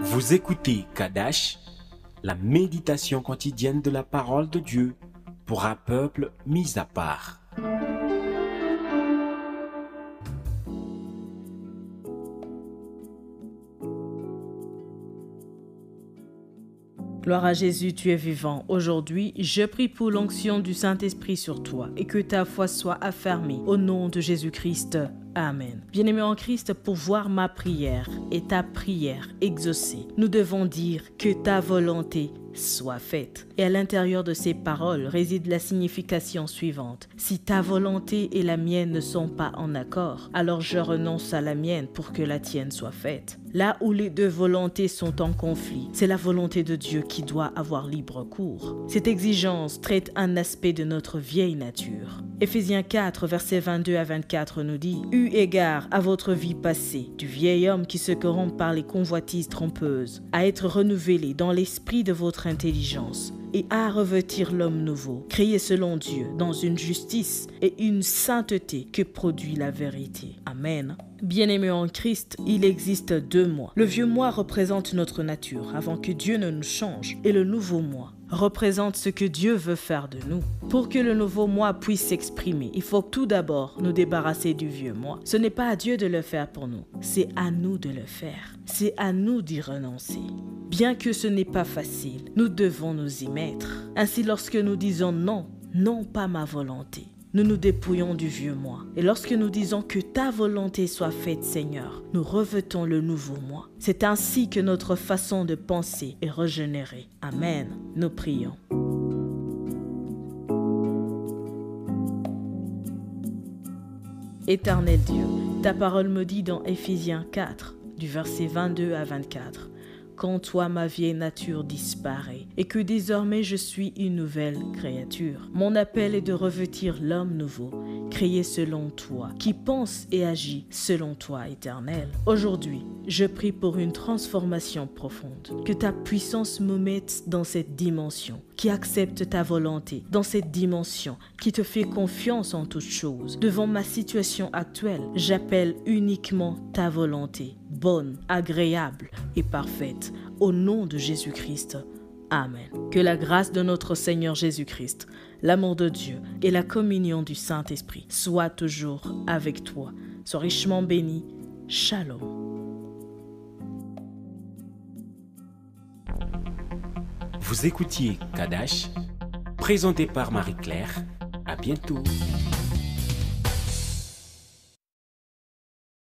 Vous écoutez Kadash, la méditation quotidienne de la parole de Dieu pour un peuple mis à part. Gloire à Jésus, tu es vivant. Aujourd'hui, je prie pour l'onction du Saint-Esprit sur toi et que ta foi soit affermie au nom de Jésus-Christ. Amen. Bien-aimé en Christ, pour voir ma prière et ta prière exaucée, nous devons dire que ta volonté soit faite. Et à l'intérieur de ces paroles réside la signification suivante. Si ta volonté et la mienne ne sont pas en accord, alors je renonce à la mienne pour que la tienne soit faite. Là où les deux volontés sont en conflit, c'est la volonté de Dieu qui doit avoir libre cours. Cette exigence traite un aspect de notre vieille nature. Éphésiens 4, versets 22 à 24 nous dit « Eu égard à votre vie passée, du vieil homme qui se corrompt par les convoitises trompeuses, à être renouvelé dans l'esprit de votre intelligence, et à revêtir l'homme nouveau, créé selon Dieu, dans une justice et une sainteté que produit la vérité. » Amen. Bien-aimés en Christ, il existe deux moi. Le vieux moi représente notre nature avant que Dieu ne nous change, et le nouveau moi représente ce que Dieu veut faire de nous. Pour que le nouveau moi puisse s'exprimer, il faut tout d'abord nous débarrasser du vieux moi. Ce n'est pas à Dieu de le faire pour nous, c'est à nous de le faire. C'est à nous d'y renoncer. Bien que ce n'est pas facile, nous devons nous y mettre. Ainsi, lorsque nous disons non, non pas ma volonté, nous nous dépouillons du vieux moi. Et lorsque nous disons que ta volonté soit faite, Seigneur, nous revêtons le nouveau moi. C'est ainsi que notre façon de penser est régénérée. Amen. Nous prions. Éternel Dieu, ta parole me dit dans Éphésiens 4, du verset 22 à 24, qu'en toi ma vieille nature disparaît et que désormais je suis une nouvelle créature. Mon appel est de revêtir l'homme nouveau, créé selon toi, qui pense et agit selon toi, Éternel. Aujourd'hui, je prie pour une transformation profonde, que ta puissance me mette dans cette dimension, qui accepte ta volonté, dans cette dimension, qui te fait confiance en toutes choses. Devant ma situation actuelle, j'appelle uniquement ta volonté, bonne, agréable et parfaite, au nom de Jésus-Christ. Amen. Que la grâce de notre Seigneur Jésus-Christ, l'amour de Dieu et la communion du Saint-Esprit soient toujours avec toi. Sois richement béni. Shalom. Vous écoutiez Kadash, présenté par Marie-Claire. À bientôt.